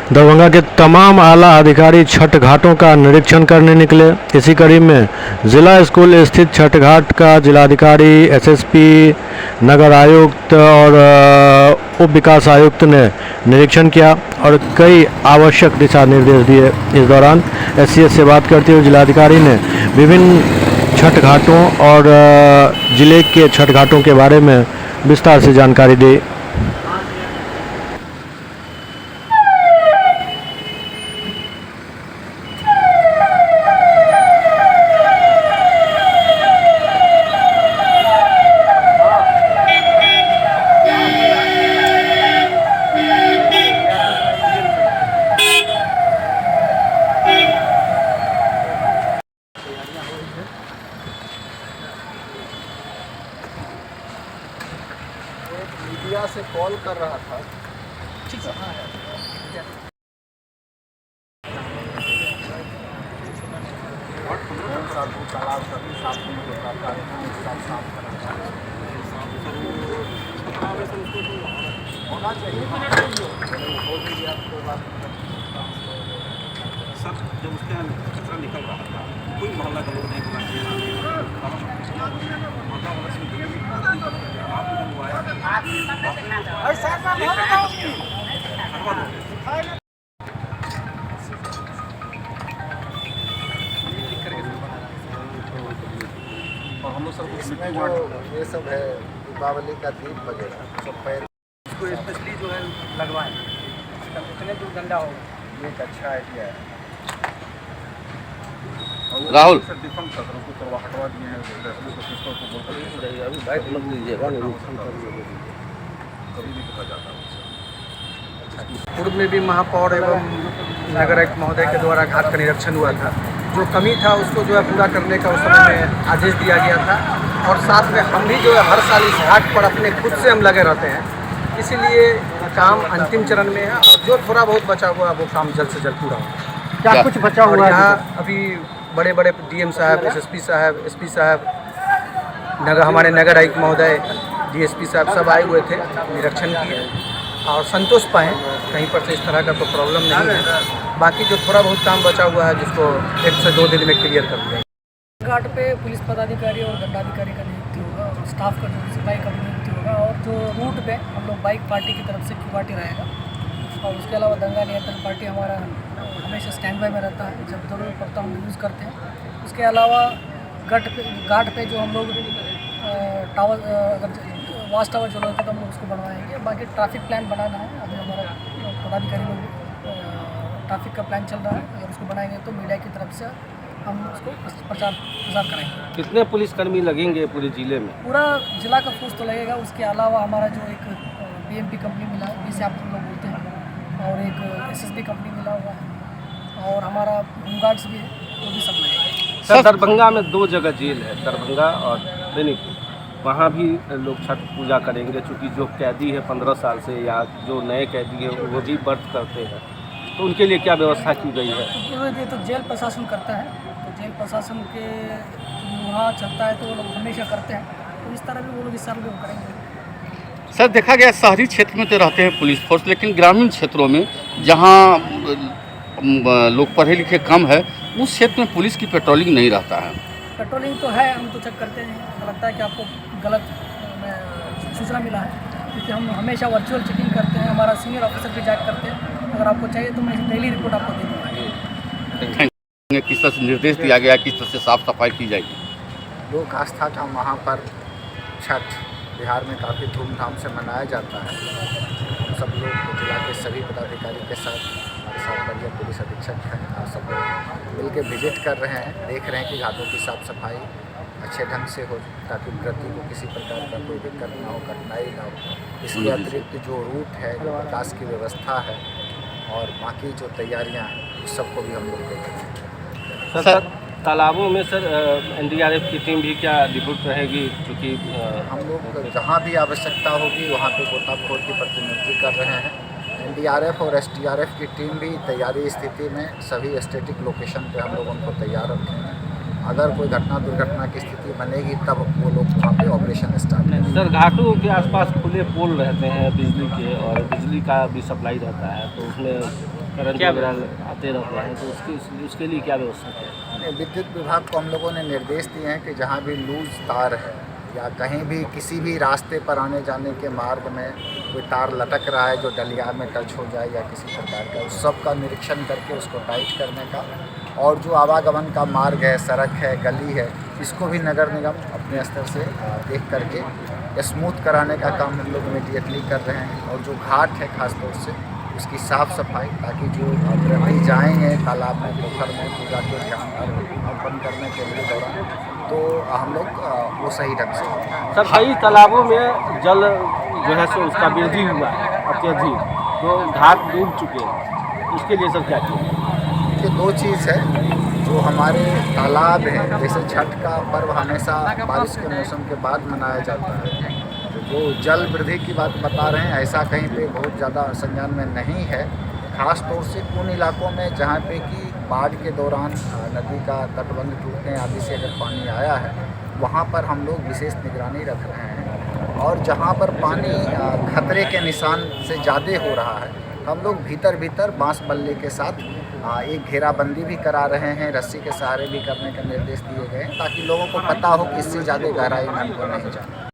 दरभंगा के तमाम आला अधिकारी छठ घाटों का निरीक्षण करने निकले। इसी कड़ी में जिला स्कूल स्थित छठ घाट का जिलाधिकारी, एसएसपी, नगर आयुक्त और उप विकास आयुक्त ने निरीक्षण किया और कई आवश्यक दिशा निर्देश दिए। इस दौरान एससीएस से बात करते हुए जिलाधिकारी ने विभिन्न छठ घाटों और जिले के छठ घाटों के बारे में विस्तार से जानकारी दी। मीडिया से कॉल कर रहा था। ठीक है। तालाब सभी साफ होना चाहिए। सब जब उसके यहाँ कचरा निकल रहा था, कोई मोहल्ला का लोग नहीं और हम लोग सब इसमें जो ये सब है दीपावली का दीप वगैरह सब पैर इसको स्पेशली जो है लगवाएं, कितने दूर डंडा हो। ये एक अच्छा आइडिया है। राहुल सर डिफेंस कर उसको करवा हटवा दिए हैं। अभी बाइक मत लीजिएगा, कभी भी कहा जाता है। पूर्व में भी महापौर एवं नगर आयुक्त महोदय के द्वारा घाट का निरीक्षण हुआ था। जो कमी था उसको जो है पूरा करने का उस समय में आदेश दिया गया था और साथ में हम भी जो है हर साल इस घाट पर अपने खुद से हम लगे रहते हैं। इसीलिए काम अंतिम चरण में है और जो थोड़ा बहुत बचा हुआ है वो काम जल्द से जल्द पूरा होगा। क्या कुछ बचा और हुआ है? यहाँ अभी बड़े बड़े डीएम साहब, एसएसपी साहब, एसपी साहब, हमारे नगर आयुक्त महोदय, डीएसपी साहब सब आए हुए थे, निरीक्षण किए और संतोष पाए कहीं पर से इस तरह का कोई प्रॉब्लम नहीं है। बाकी जो थोड़ा बहुत काम बचा हुआ है जिसको 1 से 2 दिन में क्लियर कर दिया। घाट पे पुलिस पदाधिकारी और दंडाधिकारी का नियुक्ति होगा और स्टाफ का जो सिपाही का भी नियुक्ति होगा और जो रूट पे हम लोग बाइक पार्टी की तरफ से क्यूआरटी रहेगा और उसके अलावा दंगा नियंत्रण पार्टी हमारा हमेशा स्टैंड बाय में रहता है, जब ज़रूरत पड़ता है हम यूज़ करते हैं। उसके अलावा घाट पे जो हम लोग टावर अगर वाच टावर जो लगता है तो हम लोग उसको बनवाएंगे। बाकी ट्रैफिक प्लान बनाना है, अभी हमारा पदाधिकारी लोग ट्रैफिक का प्लान चल रहा है। अगर उसको बनाएंगे तो मीडिया की तरफ से हम उसको प्रचार करेंगे। कितने पुलिसकर्मी लगेंगे पूरे जिले में? पूरा जिला का फोर्स तो लगेगा। उसके अलावा हमारा जो एक बीएमपी कंपनी मिला है, बीस आप लोग बोलते हैं, और एक एसएसबी कंपनी मिला हुआ है और हमारा होमगार्ड्स भी है, वो भी सब लगेगा। सर दरभंगा में 2 जगह जेल है, दरभंगा और बेनीपुर। वहाँ भी लोग छठ पूजा करेंगे, चूँकि जो कैदी है 15 साल से या जो नए कैदी है वो भी व्रत करते हैं, तो उनके लिए क्या व्यवस्था की गई है? ये तो जेल प्रशासन करता है, तो जेल प्रशासन के वहाँ चलता है तो वो लोग हमेशा करते हैं, तो इस तरह भी वो लोग इस साल भी करेंगे। सर देखा गया शहरी क्षेत्र में तो रहते हैं पुलिस फोर्स, लेकिन ग्रामीण क्षेत्रों में जहाँ लोग पढ़े लिखे कम है उस क्षेत्र में पुलिस की पेट्रोलिंग नहीं रहता है। पेट्रोलिंग तो है, हम तो चेक करते हैं। लगता है कि आपको गलत सूचना मिला है, क्योंकि हम हमेशा वर्चुअल चेकिंग करते हैं, हमारा सीनियर ऑफिसर भी चेक करते हैं। अगर आपको चाहिए तो मैं डेली रिपोर्ट आपको दे दूँगा। किस तरह से निर्देश दिया गया, किस तरह से साफ सफाई की जाएगी? लोक आस्था का महापर्व छठ बिहार में काफ़ी धूमधाम से मनाया जाता है। हम सब लोग जिला के सभी पदाधिकारी के साथ, हमारे साथ बढ़िया पुलिस अधीक्षक हैं और सब लोग मिल के विजिट कर रहे हैं, देख रहे हैं कि घाटों की साफ़ सफाई अच्छे ढंग से हो ताकि व्रती को किसी प्रकार का कोई दिक्कत ना हो, कठिनाई ना हो। इसके अतिरिक्त जो रूट है, जो प्रकाश की व्यवस्था है और बाकी जो तैयारियाँ हैं उस सबको भी हम लोग देख रहे हैं। सर तालाबों में सर एनडीआरएफ की टीम भी क्या डिप्यूट रहेगी? क्योंकि हम लोग जहाँ भी आवश्यकता होगी वहाँ पे गोताखोर की प्रतिनियुक्ति कर रहे हैं। एनडीआरएफ और एसडीआरएफ की टीम भी तैयारी स्थिति में सभी स्टैटिक लोकेशन पे हम लोग उनको तैयार रखेंगे। अगर कोई दुर्घटना की स्थिति बनेगी तब वो लोग वहाँ पे ऑपरेशन स्टार्ट करेंगे। सर घाटों के आसपास खुले पोल रहते हैं बिजली के और बिजली का भी सप्लाई रहता है, तो उसमें करंट वगैरह आते रहते हैं, तो उसके लिए क्या व्यवस्था है? विद्युत विभाग को हम लोगों ने निर्देश दिए हैं कि जहाँ भी लूज तार है या कहीं भी किसी भी रास्ते पर आने जाने के मार्ग में कोई तार लटक रहा है जो डलिया में टच हो जाए या किसी प्रकार का, उस सब का निरीक्षण करके उसको टाइट करने का, और जो आवागमन का मार्ग है, सड़क है, गली है, इसको भी नगर निगम अपने स्तर से देख करके स्मूथ कराने का काम हम लोग इमीडिएटली कर रहे हैं। और जो घाट है खासतौर से उसकी साफ़ सफाई, ताकि जो व्यक्ति जाएंगे तालाब में, पोखर में पूजा के ध्यान अर्पण करने के लिए दौरान, तो हम लोग वो सही ढंग से करें। सर, कई तालाबों में जल जो है सो उसका वृद्धि हुआ है अत्यधिक, तो घाट डूब चुके हैं, उसके लिए सर क्या किया? ये दो चीज़ है, जो हमारे तालाब हैं, जैसे छठ का पर्व हमेशा बारिश के मौसम के बाद मनाया जाता है, तो जो जल वृद्धि की बात बता रहे हैं ऐसा कहीं पे बहुत ज़्यादा संज्ञान में नहीं है। ख़ास तौर से उन इलाकों में जहाँ पे कि बाढ़ के दौरान नदी का तटबंध टूटने आदि से अगर पानी आया है, वहाँ पर हम लोग विशेष निगरानी रख रहे हैं। और जहाँ पर पानी खतरे के निशान से ज़्यादा हो रहा है, हम लोग भीतर बांस बल्ले के साथ एक घेराबंदी भी करा रहे हैं, रस्सी के सहारे भी करने का निर्देश दिए गए हैं, ताकि लोगों को पता हो कि इससे ज़्यादा गहराई में हमको नहीं जाना।